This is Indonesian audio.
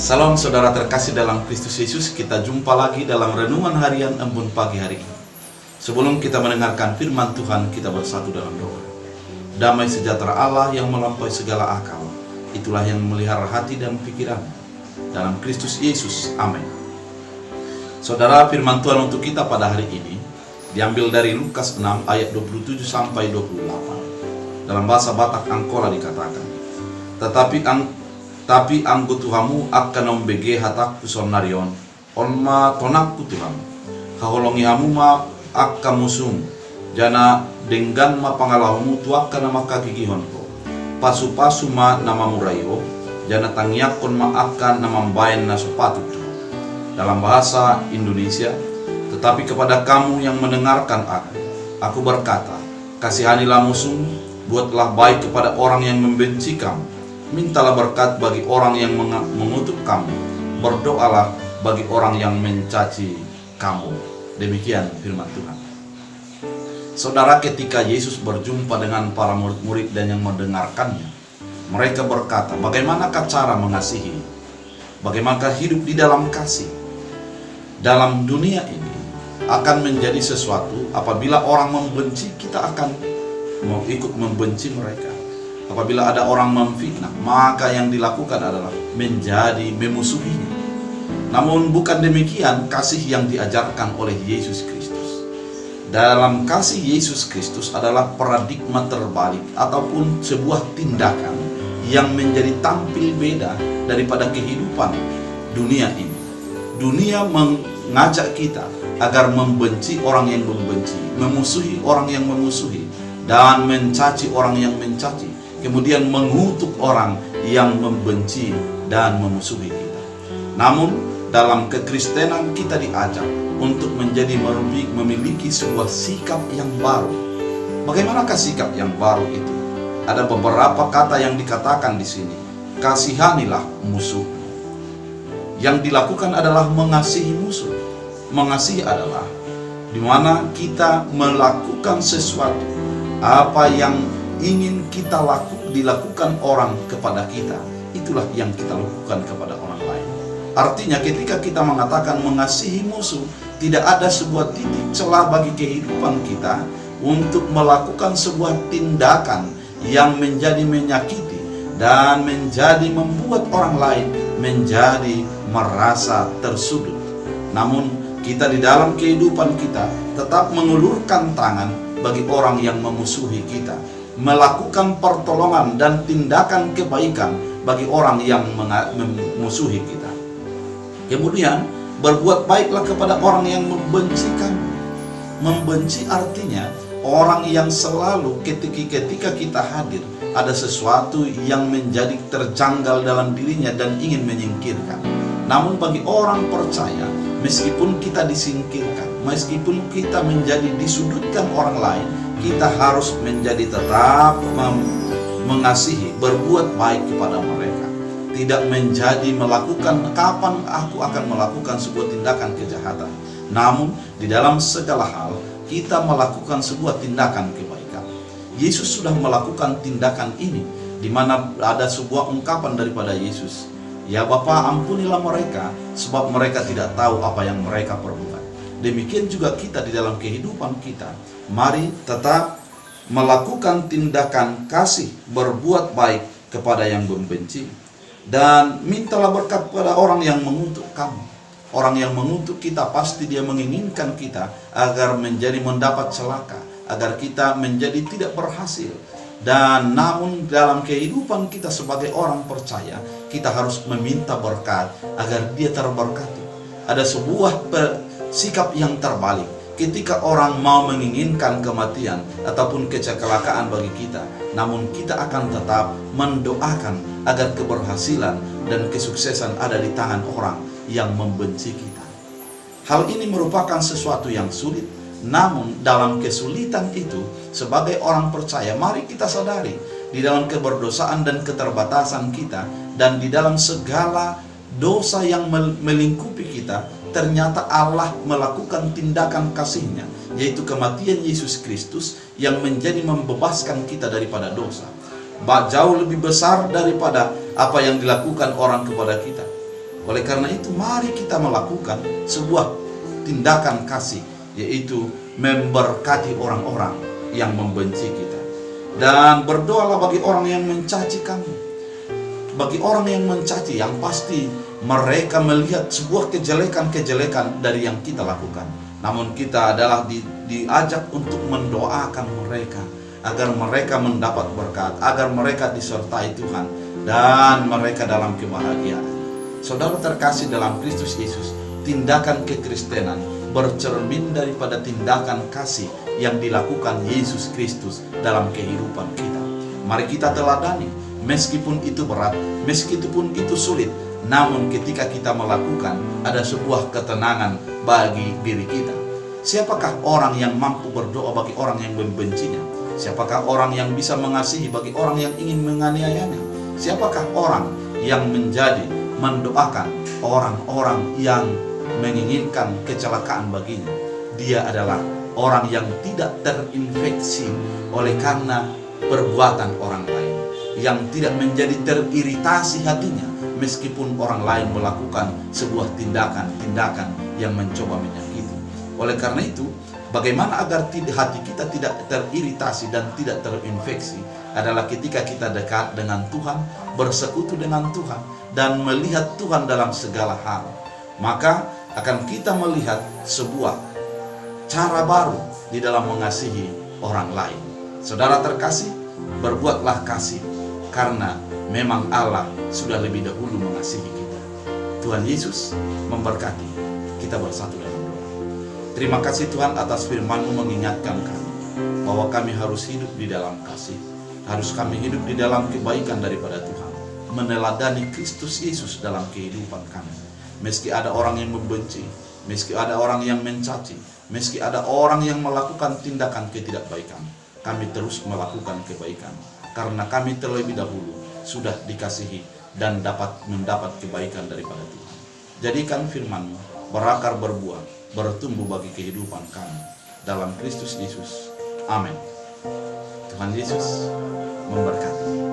Salam saudara terkasih dalam Kristus Yesus, kita jumpa lagi dalam renungan harian Embun pagi hari ini. Sebelum kita mendengarkan firman Tuhan, kita bersatu dalam doa. Damai sejahtera Allah yang melampaui segala akal, itulah yang memelihara hati dan pikiran. Dalam Kristus Yesus, amin. Saudara, firman Tuhan untuk kita pada hari ini diambil dari Lukas 6 ayat 27 sampai 28. Dalam bahasa Batak Angkola dikatakan, Tapi anggo Tuhamu akan membege hatak kusonarion, onma tonakku Tuhamu, haholongi hamu ma akka musum, jana denggan ma pangalahumu tuakka nama kakigihon ko, pasu-pasu ma nama murayo, jana tangiakon ma akka nama mbayan na sepatu. Dalam bahasa Indonesia, tetapi kepada kamu yang mendengarkan aku berkata, kasihanilah musuhmu, buatlah baik kepada orang yang membenci kamu. Mintalah berkat bagi orang yang mengutuk kamu, berdoalah bagi orang yang mencaci kamu. Demikian firman Tuhan. Saudara, ketika Yesus berjumpa dengan para murid-murid dan yang mendengarkannya, mereka berkata, bagaimanakah cara mengasihi? Bagaimanakah hidup di dalam kasih? Dalam dunia ini akan menjadi sesuatu apabila orang membenci, kita akan mau ikut membenci mereka. Apabila ada orang memfitnah, maka yang dilakukan adalah menjadi memusuhinya. Namun bukan demikian kasih yang diajarkan oleh Yesus Kristus. Dalam kasih Yesus Kristus adalah paradigma terbalik ataupun sebuah tindakan yang menjadi tampil beda daripada kehidupan dunia ini. Dunia mengajak kita agar membenci orang yang membenci, memusuhi orang yang memusuhi, dan mencaci orang yang mencaci. Kemudian mengutuk orang yang membenci dan memusuhi kita. Namun dalam kekristenan kita diajak untuk menjadi memiliki sebuah sikap yang baru. Bagaimanakah sikap yang baru itu? Ada beberapa kata yang dikatakan di sini. Kasihanilah musuh. Yang dilakukan adalah mengasihi musuh. Mengasihi adalah di mana kita melakukan sesuatu apa yang ingin kita dilakukan orang kepada kita, itulah yang kita lakukan kepada orang lain. Artinya ketika kita mengatakan mengasihi musuh, tidak ada sebuah titik celah bagi kehidupan kita untuk melakukan sebuah tindakan yang menjadi menyakiti dan menjadi membuat orang lain menjadi merasa tersudut. Namun kita di dalam kehidupan kita tetap mengulurkan tangan bagi orang yang memusuhi kita, melakukan pertolongan dan tindakan kebaikan bagi orang yang memusuhi kita. Kemudian berbuat baiklah kepada orang yang membenci kamu. Membenci artinya orang yang selalu ketika kita hadir ada sesuatu yang menjadi terjanggal dalam dirinya dan ingin menyingkirkan. Namun bagi orang percaya, meskipun kita disingkirkan, meskipun kita menjadi disudutkan orang lain, kita harus menjadi tetap mengasihi, berbuat baik kepada mereka. Tidak menjadi melakukan kapan aku akan melakukan sebuah tindakan kejahatan. Namun di dalam segala hal kita melakukan sebuah tindakan kebaikan. Yesus sudah melakukan tindakan ini, di mana ada sebuah ungkapan daripada Yesus. Ya Bapa, ampunilah mereka, sebab mereka tidak tahu apa yang mereka perbuat. Demikian juga kita di dalam kehidupan kita. Mari tetap melakukan tindakan kasih, berbuat baik kepada yang membenci, dan mintalah berkat kepada orang yang mengutuk kamu. Orang yang mengutuk kita pasti dia menginginkan kita agar mendapat celaka, agar kita menjadi tidak berhasil. Dan namun dalam kehidupan kita sebagai orang percaya, kita harus meminta berkat agar dia terberkati. Ada sebuah sikap yang terbalik. Ketika orang mau menginginkan kematian ataupun kecelakaan bagi kita, namun kita akan tetap mendoakan agar keberhasilan dan kesuksesan ada di tangan orang yang membenci kita. Hal ini merupakan sesuatu yang sulit, namun dalam kesulitan itu, sebagai orang percaya, mari kita sadari di dalam keberdosaan dan keterbatasan kita, dan di dalam segala dosa yang melingkupi kita, ternyata Allah melakukan tindakan kasih-Nya, yaitu kematian Yesus Kristus yang menjadi membebaskan kita daripada dosa. Jauh lebih besar daripada apa yang dilakukan orang kepada kita. Oleh karena itu, mari kita melakukan sebuah tindakan kasih, yaitu memberkati orang-orang yang membenci kita. Dan berdoalah bagi orang yang mencaci kamu. Bagi orang yang mencaci, yang pasti mereka melihat sebuah kejelekan-kejelekan dari yang kita lakukan. Namun kita adalah diajak untuk mendoakan mereka, agar mereka mendapat berkat, agar mereka disertai Tuhan, dan mereka dalam kebahagiaan. Saudara terkasih dalam Kristus Yesus, tindakan kekristenan bercermin daripada tindakan kasih yang dilakukan Yesus Kristus dalam kehidupan kita. Mari kita teladani, meskipun itu berat, meskipun itu sulit, namun ketika kita melakukan, ada sebuah ketenangan bagi diri kita. Siapakah orang yang mampu berdoa bagi orang yang membencinya? Siapakah orang yang bisa mengasihi bagi orang yang ingin menganiayanya? Siapakah orang yang mendoakan orang-orang yang menginginkan kecelakaan baginya? Dia adalah orang yang tidak terinfeksi oleh karena perbuatan orang lain, yang tidak menjadi teriritasi hatinya meskipun orang lain melakukan sebuah tindakan-tindakan yang mencoba menyakiti. Oleh karena itu, bagaimana agar hati kita tidak teriritasi dan tidak terinfeksi adalah ketika kita dekat dengan Tuhan, bersekutu dengan Tuhan, dan melihat Tuhan dalam segala hal. Maka akan kita melihat sebuah cara baru di dalam mengasihi orang lain. Saudara terkasih, berbuatlah kasih, karena memang Allah sudah lebih dahulu mengasihi kita. Tuhan Yesus memberkati. Kita bersatu dalam doa. Terima kasih Tuhan atas firman-Mu mengingatkan kami bahwa kami harus hidup di dalam kasih. Harus kami hidup di dalam kebaikan daripada Tuhan, meneladani Kristus Yesus dalam kehidupan kami. Meski ada orang yang membenci, meski ada orang yang mencaci, meski ada orang yang melakukan tindakan ketidakbaikan, kami terus melakukan kebaikan, karena kami terlebih dahulu sudah dikasihi dan mendapat kebaikan daripada Tuhan. Jadikan firman-Mu berakar, berbuah, bertumbuh bagi kehidupan kami dalam Kristus Yesus. Amin. Tuhan Yesus memberkati.